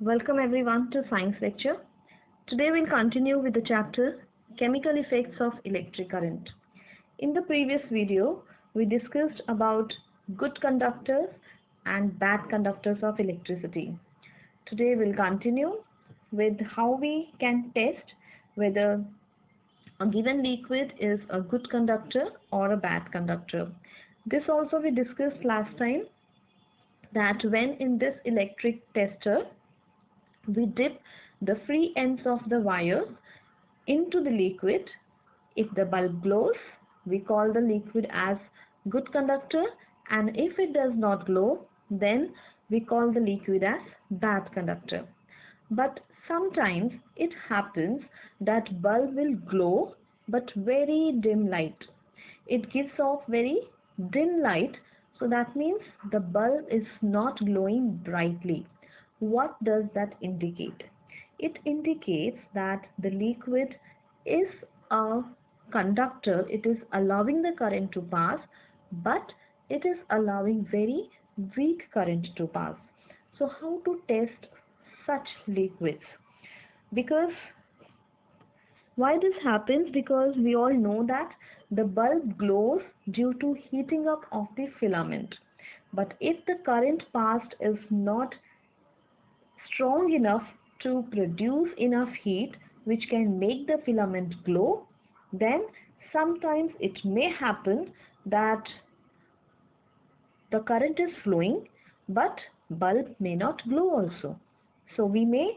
Welcome everyone to science lecture. Today we'll continue with the chapter Chemical Effects of Electric Current. In the previous video, we discussed about good conductors and bad conductors of electricity. Today we'll continue with how we can test whether a given liquid is a good conductor or a bad conductor. This also we discussed last time, that when in this electric tester we dip the free ends of the wire into the liquid. If the bulb glows, we call the liquid as good conductor, and if it does not glow, then we call the liquid as bad conductor. But sometimes it happens that bulb will glow but very dim light. It gives off very dim light, so that means the bulb is not glowing brightly. What does that indicate? It indicates that the liquid is a conductor. It is allowing the current to pass, but it is allowing very weak current to pass. So how to test such liquids? Because why this happens? Because we all know that the bulb glows due to heating up of the filament. But if the current passed is not strong enough to produce enough heat which can make the filament glow, then sometimes it may happen that the current is flowing but bulb may not glow also. So we may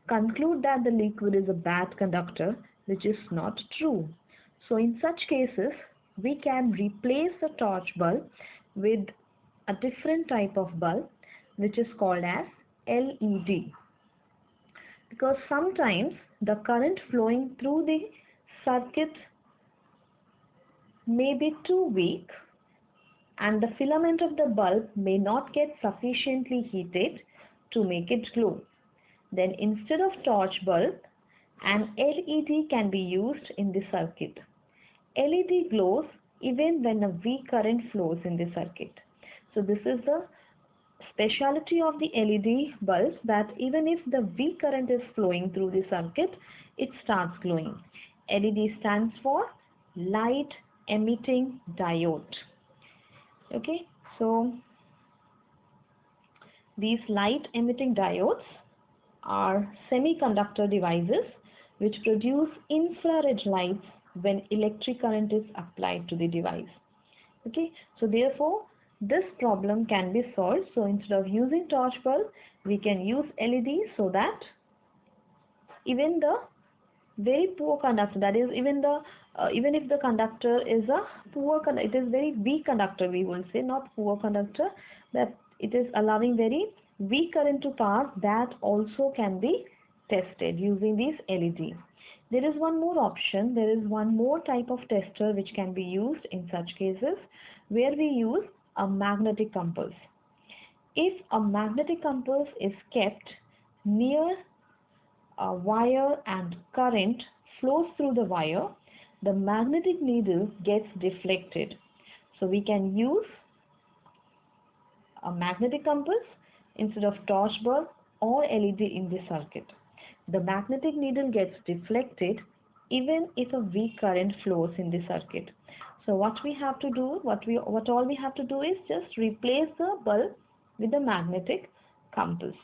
conclude that the liquid is a bad conductor, which is not true. So in such cases, we can replace the torch bulb with a different type of bulb, which is called as LED. Because sometimes the current flowing through the circuit may be too weak and the filament of the bulb may not get sufficiently heated to make it glow. Then instead of torch bulb, an LED can be used in the circuit. LED glows even when a weak current flows in the circuit. So this is the speciality of the LED bulbs, that even if the weak current is flowing through the circuit, it starts glowing. LED stands for light emitting diode. Okay, so these light emitting diodes are semiconductor devices which produce infrared lights when electric current is applied to the device. Okay, so therefore this problem can be solved. So instead of using torch bulb, we can use LED, so that even the very poor conductor, that is even if the conductor is a poor conductor, it is very weak conductor, we will say, not poor conductor, that it is allowing very weak current to pass, that also can be tested using these LED. There is one more option, there is one more type of tester which can be used in such cases, where we use a magnetic compass. If a magnetic compass is kept near a wire and current flows through the wire, the magnetic needle gets deflected. So we can use a magnetic compass instead of torch bulb or LED in the circuit. The magnetic needle gets deflected even if a weak current flows in the circuit. So what we have to do, what all we have to do is just replace the bulb with the magnetic compass.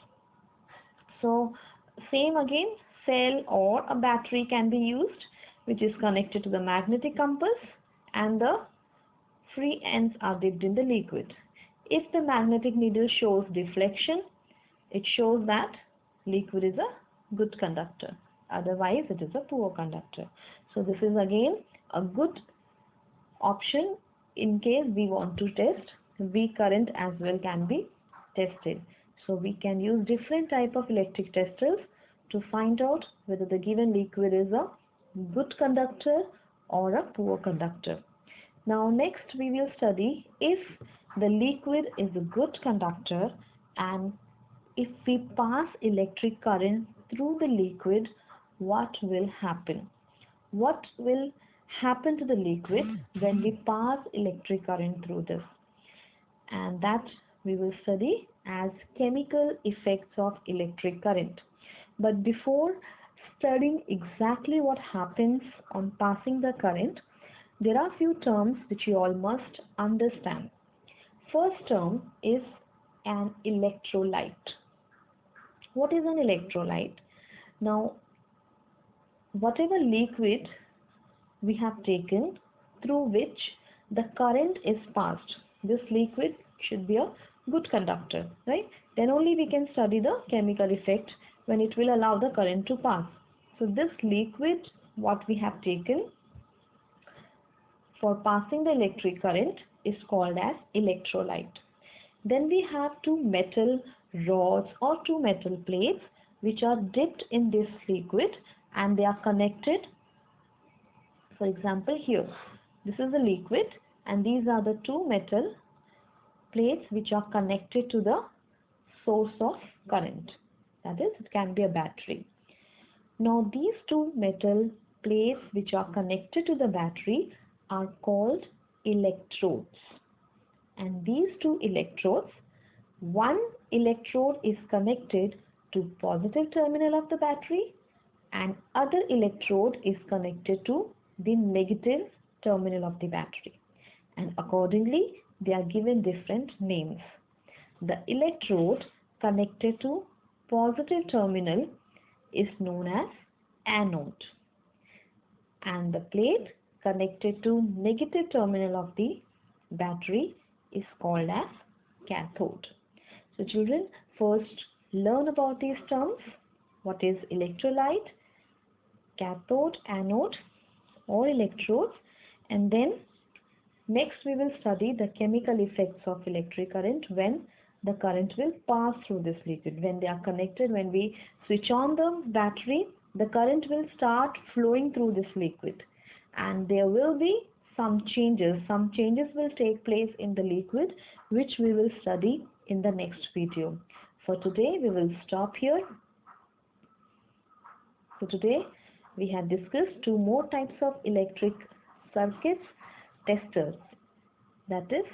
So same again, cell or a battery can be used, which is connected to the magnetic compass, and the free ends are dipped in the liquid. If the magnetic needle shows deflection, it shows that liquid is a good conductor. Otherwise, it is a poor conductor. So this is again a good option in case we want to test weak current as well, can be tested. So we can use different type of electric testers to find out whether the given liquid is a good conductor or a poor conductor. Now next we will study if the liquid is a good conductor and if we pass electric current through the liquid, what will happen? What will happen to the liquid when we pass electric current through this? And that we will study as chemical effects of electric current. But before studying exactly what happens on passing the current, there are few terms which you all must understand. First term is an electrolyte. What is an electrolyte? Now, whatever liquid we have taken through which the current is passed, this liquid should be a good conductor, right? Then only we can study the chemical effect when it will allow the current to pass. So this liquid what we have taken for passing the electric current is called as electrolyte. Then we have two metal rods or two metal plates which are dipped in this liquid and they are connected. For example, here this is the liquid and these are the two metal plates which are connected to the source of current. That is, it can be a battery. Now these two metal plates which are connected to the battery are called electrodes. And these two electrodes, one electrode is connected to positive terminal of the battery and other electrode is connected to the negative terminal of the battery, and accordingly they are given different names. The electrode connected to positive terminal is known as anode and the plate connected to negative terminal of the battery is called as cathode. So children, first learn about these terms. What is electrolyte, cathode, anode or electrodes, and then next we will study the chemical effects of electric current when the current will pass through this liquid. When they are connected, when we switch on the battery, the current will start flowing through this liquid and there will be some changes. Some changes will take place in the liquid which we will study in the next video. For today we will stop here. So today we have discussed two more types of electric circuits testers, that is